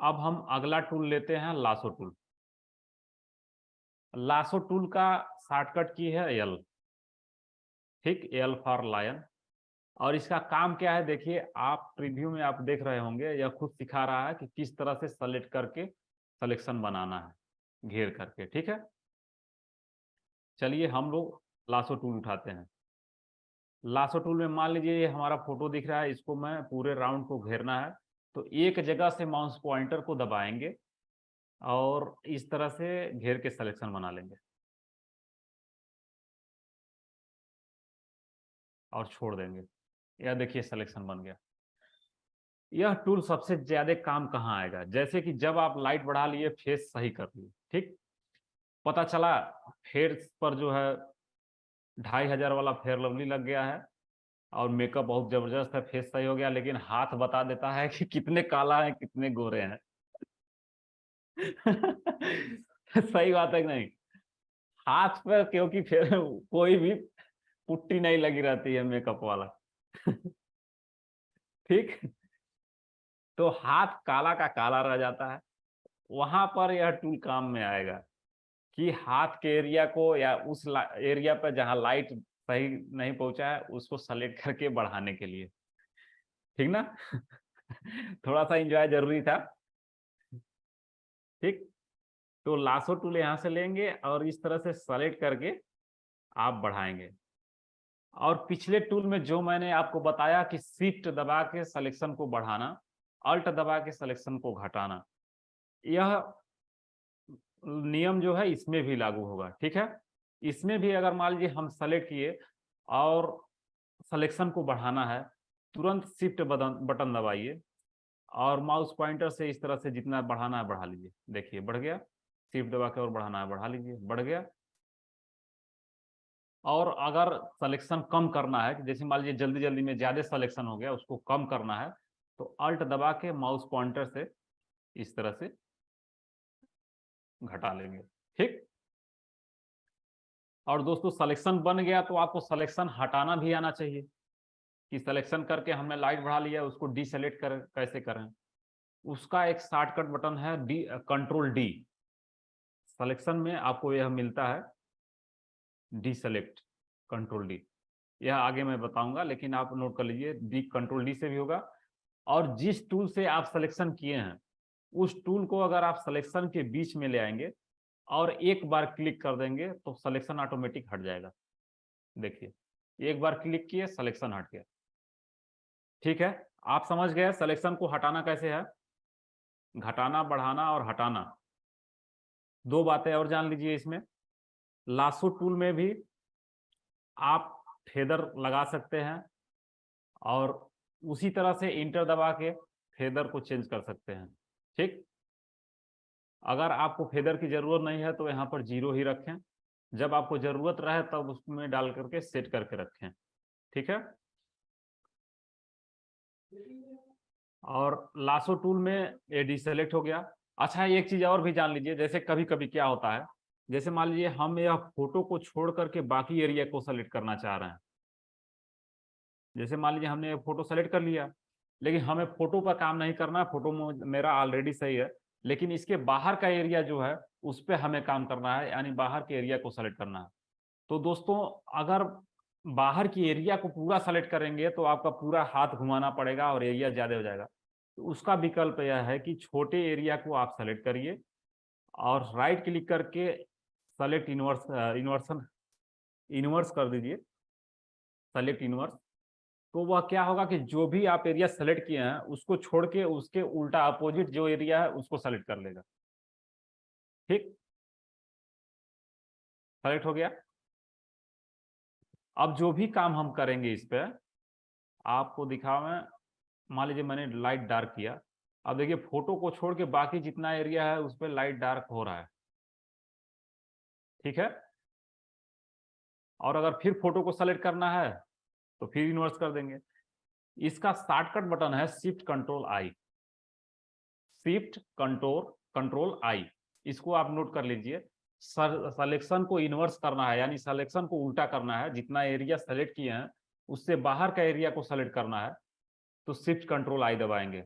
अब हम अगला टूल लेते हैं लासो टूल। लासो टूल का शॉर्टकट की है एल, ठीक, एल फॉर लायन। और इसका काम क्या है, देखिए आप प्रीव्यू में आप देख रहे होंगे, यह खुद सिखा रहा है कि किस तरह से सेलेक्ट करके सिलेक्शन बनाना है घेर करके, ठीक है। चलिए हम लोग लासो टूल उठाते हैं। लासो टूल में मान लीजिए ये हमारा फोटो दिख रहा है, इसको मैं पूरे राउंड को घेरना है, तो एक जगह से माउस पॉइंटर को दबाएंगे और इस तरह से घेर के सिलेक्शन बना लेंगे और छोड़ देंगे। यह देखिए सिलेक्शन बन गया। यह टूल सबसे ज्यादा काम कहाँ आएगा, जैसे कि जब आप लाइट बढ़ा लिए, फेस सही कर लिए, ठीक, पता चला फेस पर जो है 2500 वाला फेयर लवली लग गया है और मेकअप बहुत जबरदस्त है, फेस सही हो गया, लेकिन हाथ बता देता है कि कितने काला है कितने गोरे हैं। सही बात है कि नहीं। हाथ पर क्योंकि फिर कोई भी पुट्टी नहीं लगी रहती है मेकअप वाला। ठीक, तो हाथ काला का काला रह जाता है। वहां पर यह टूल काम में आएगा कि हाथ के एरिया को या उस एरिया पर जहां लाइट सही नहीं पहुंचा है उसको सेलेक्ट करके बढ़ाने के लिए, ठीक ना। थोड़ा सा एंजॉय जरूरी था, ठीक। तो लासो टूल यहां से लेंगे और इस तरह से सेलेक्ट करके आप बढ़ाएंगे। और पिछले टूल में जो मैंने आपको बताया कि शिफ्ट दबा के सिलेक्शन को बढ़ाना, अल्ट दबा के सिलेक्शन को घटाना, यह नियम जो है इसमें भी लागू होगा, ठीक है। इसमें भी अगर मान लीजिए हम सेलेक्ट किए और सिलेक्शन को बढ़ाना है, तुरंत शिफ्ट बटन दबाइए और माउस पॉइंटर से इस तरह से जितना बढ़ाना है बढ़ा लीजिए। देखिए बढ़ गया, शिफ्ट दबा के और बढ़ाना है बढ़ा लीजिए, बढ़ गया। और अगर सिलेक्शन कम करना है, जैसे मान लीजिए जल्दी जल्दी में ज्यादा सिलेक्शन हो गया, उसको कम करना है, तो अल्ट दबा के माउस पॉइंटर से इस तरह से घटा लेंगे, ठीक। और दोस्तों सिलेक्शन बन गया तो आपको सिलेक्शन हटाना भी आना चाहिए कि सिलेक्शन करके हमने लाइट बढ़ा लिया, उसको डीसेलेक्ट कर कैसे करें। उसका एक शॉर्टकट बटन है डी, कंट्रोल डी। सिलेक्शन में आपको यह मिलता है डीसेलेक्ट, कंट्रोल डी। यह आगे मैं बताऊंगा, लेकिन आप नोट कर लीजिए, डी कंट्रोल डी से भी होगा। और जिस टूल से आप सिलेक्शन किए हैं उस टूल को अगर आप सिलेक्शन के बीच में ले आएंगे और एक बार क्लिक कर देंगे तो सिलेक्शन ऑटोमेटिक हट जाएगा। देखिए एक बार क्लिक किए सिलेक्शन हट गया, ठीक है। आप समझ गए सिलेक्शन को हटाना कैसे है, घटाना बढ़ाना और हटाना। दो बातें और जान लीजिए इसमें, लासो टूल में भी आप फेदर लगा सकते हैं और उसी तरह से इंटर दबा के फेदर को चेंज कर सकते हैं, ठीक। अगर आपको फेदर की जरूरत नहीं है तो यहाँ पर 0 ही रखें, जब आपको जरूरत रहे तब उसमें डाल करके सेट करके रखें, ठीक है। और लासो टूल में ये डीसेलेक्ट हो गया। अच्छा एक चीज और भी जान लीजिए, जैसे कभी कभी क्या होता है, जैसे मान लीजिए हम यह फोटो को छोड़ करके बाकी एरिया को सेलेक्ट करना चाह रहे हैं। जैसे मान लीजिए हमने फोटो सेलेक्ट कर लिया, लेकिन हमें फोटो पर काम नहीं करना, फोटो मेरा ऑलरेडी सही है, लेकिन इसके बाहर का एरिया जो है उस पर हमें काम करना है, यानी बाहर के एरिया को सेलेक्ट करना है। तो दोस्तों अगर बाहर की एरिया को पूरा सेलेक्ट करेंगे तो आपका पूरा हाथ घुमाना पड़ेगा और एरिया ज्यादा हो जाएगा। तो उसका विकल्प यह है कि छोटे एरिया को आप सेलेक्ट करिए और राइट क्लिक करके सेलेक्ट इन्वर्सन इन्वर्स कर दीजिए, सेलेक्ट इन्वर्स। तो वह क्या होगा कि जो भी आप एरिया सेलेक्ट किए हैं उसको छोड़ के उसके उल्टा अपोजिट जो एरिया है उसको सेलेक्ट कर लेगा, ठीक। सेलेक्ट हो गया। अब जो भी काम हम करेंगे इस पे आपको दिखा मैं, मान लीजिए मैंने लाइट डार्क किया, अब देखिए फोटो को छोड़ के बाकी जितना एरिया है उस पर लाइट डार्क हो रहा है, ठीक है। और अगर फिर फोटो को सेलेक्ट करना है तो फिर इन्वर्स कर देंगे। इसका शॉर्टकट बटन है shift control I, shift control control I. इसको आप नोट कर लीजिए। सिलेक्शन को इन्वर्स करना है, यानी सिलेक्शन को उल्टा करना है, जितना एरिया सेलेक्ट किए हैं उससे बाहर का एरिया को सेलेक्ट करना है, तो शिफ्ट कंट्रोल आई दबाएंगे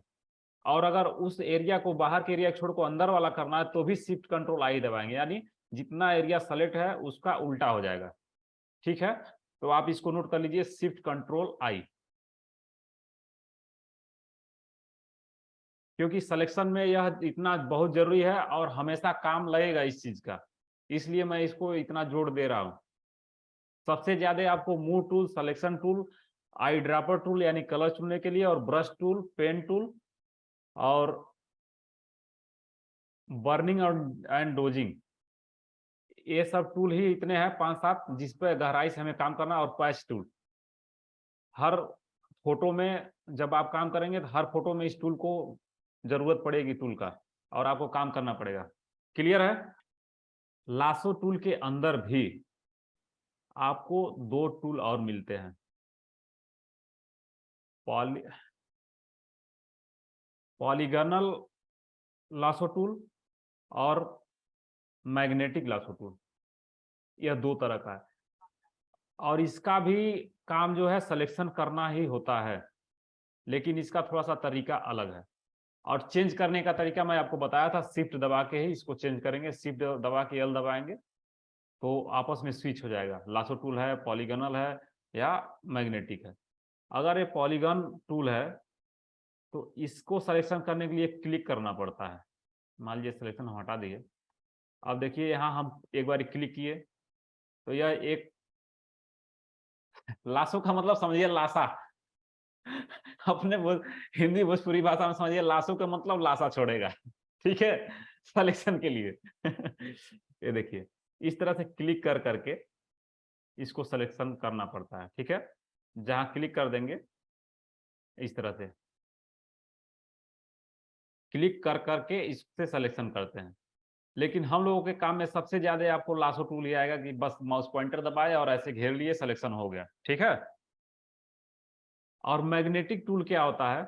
और अगर उस एरिया को बाहर के एरिया छोड़ को अंदर वाला करना है तो भी शिफ्ट कंट्रोल आई दबाएंगे, यानी जितना एरिया सेलेक्ट है उसका उल्टा हो जाएगा। ठीक है, तो आप इसको नोट कर लीजिए, शिफ्ट कंट्रोल आई। क्योंकि सिलेक्शन में यह इतना बहुत जरूरी है और हमेशा काम लगेगा इस चीज का, इसलिए मैं इसको इतना जोर दे रहा हूं। सबसे ज्यादा आपको move tool, selection tool, eye dropper tool यानी कलर चुनने के लिए, और ब्रश टूल, पेन टूल और बर्निंग और एंड डोजिंग, ये सब टूल ही इतने हैं 5-7 जिस पे गहराई से हमें काम करना। और पैच टूल, हर फोटो में जब आप काम करेंगे तो हर फोटो में इस टूल को जरूरत पड़ेगी टूल का, और आपको काम करना पड़ेगा। क्लियर है? लासो टूल के अंदर भी आपको 2 टूल और मिलते हैं, पॉलीगनल लासो टूल और मैग्नेटिक लासो टूल। यह 2 तरह का है, और इसका भी काम जो है सिलेक्शन करना ही होता है, लेकिन इसका थोड़ा सा तरीका अलग है। और चेंज करने का तरीका मैं आपको बताया था, शिफ्ट दबा के ही इसको चेंज करेंगे। शिफ्ट दबा के एल दबाएंगे तो आपस में स्विच हो जाएगा, लासो टूल है, पॉलीगनल है या मैग्नेटिक है। अगर ये पॉलीगन टूल है तो इसको सिलेक्शन करने के लिए क्लिक करना पड़ता है। मान लीजिए सिलेक्शन हम हटा दिए, अब देखिए यहाँ हम एक बार क्लिक किए तो यह एक लासो का मतलब समझिए लासा अपने हिंदी भोजपुरी भाषा में समझिए, लासो का मतलब लासा छोड़ेगा। ठीक है, सिलेक्शन के लिए ये देखिए इस तरह से क्लिक कर करके इसको सिलेक्शन करना पड़ता है। ठीक है, जहां क्लिक कर देंगे इस तरह से क्लिक कर करके इससे सिलेक्शन करते हैं। लेकिन हम लोगों के काम में सबसे ज्यादा आपको लासो टूल ही आएगा कि बस माउस पॉइंटर दबाए और ऐसे घेर लिए, सिलेक्शन हो गया। ठीक है, और मैग्नेटिक टूल क्या होता है?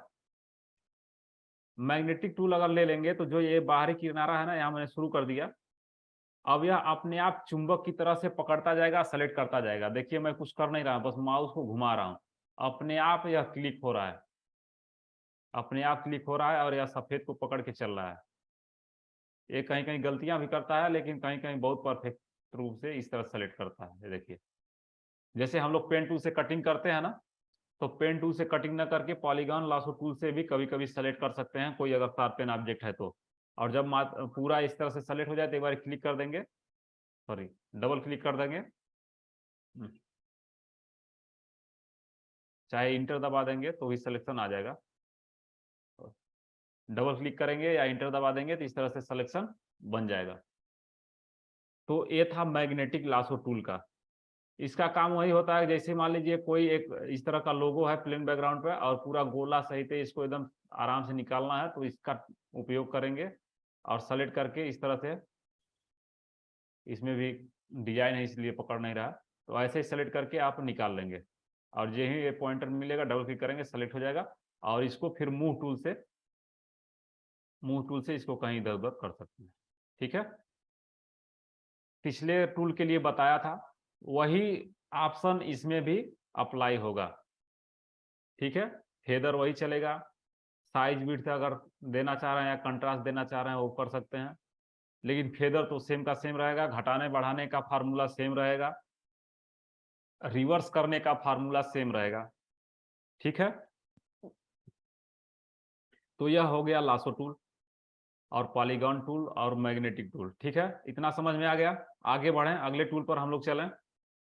मैग्नेटिक टूल अगर ले लेंगे तो जो ये बाहरी किनारा है ना, यहाँ मैंने शुरू कर दिया, अब यह अपने आप चुंबक की तरह से पकड़ता जाएगा, सेलेक्ट करता जाएगा। देखिए मैं कुछ कर नहीं रहा, बस माउस को घुमा रहा हूं, अपने आप यह क्लिक हो रहा है, अपने आप क्लिक हो रहा है और यह सफेद को पकड़ के चल रहा है। ये कहीं कहीं गलतियां भी करता है, लेकिन कहीं कहीं बहुत परफेक्ट रूप से इस तरह सेलेक्ट करता है। ये देखिए, जैसे हम लोग पेन टूल से कटिंग करते हैं ना, तो पेन टूल से कटिंग ना करके पॉलीगॉन लासो टूल से भी कभी कभी सेलेक्ट कर सकते हैं, कोई अगर शार्प पेन ऑब्जेक्ट है तो। और जब पूरा इस तरह से सेलेक्ट हो जाए तो एक बार क्लिक कर देंगे, सॉरी डबल क्लिक कर देंगे, चाहे इंटर दबा देंगे तो भी सिलेक्शन आ जाएगा। डबल क्लिक करेंगे या इंटर दबा देंगे तो इस तरह से सिलेक्शन बन जाएगा। तो ये था मैग्नेटिक लासो टूल का। इसका काम वही होता है, जैसे मान लीजिए कोई एक इस तरह का लोगो है प्लेन बैकग्राउंड पे और पूरा गोला सहित इसको एकदम आराम से निकालना है, तो इसका उपयोग करेंगे और सेलेक्ट करके इस तरह से, इसमें भी डिजाइन है इसलिए पकड़ नहीं रहा, तो ऐसे ही सेलेक्ट करके आप निकाल लेंगे। और जो ही ये पॉइंटर मिलेगा डबल क्लिक करेंगे, सेलेक्ट हो जाएगा। और इसको फिर मूव टूल से इसको कहीं इधर उधर कर सकते हैं। ठीक है, पिछले टूल के लिए बताया था वही ऑप्शन इसमें भी अप्लाई होगा। ठीक है, फेदर वही चलेगा, साइज विड्थ अगर देना चाह रहे हैं या कंट्रास्ट देना चाह रहे हैं वो कर सकते हैं, लेकिन फेदर तो सेम का सेम रहेगा, घटाने बढ़ाने का फार्मूला सेम रहेगा, रिवर्स करने का फार्मूला सेम रहेगा। ठीक है, तो यह हो गया लासो टूल और पॉलीगॉन टूल और मैग्नेटिक टूल। ठीक है, इतना समझ में आ गया? आगे बढ़ें, अगले टूल पर हम लोग चलें।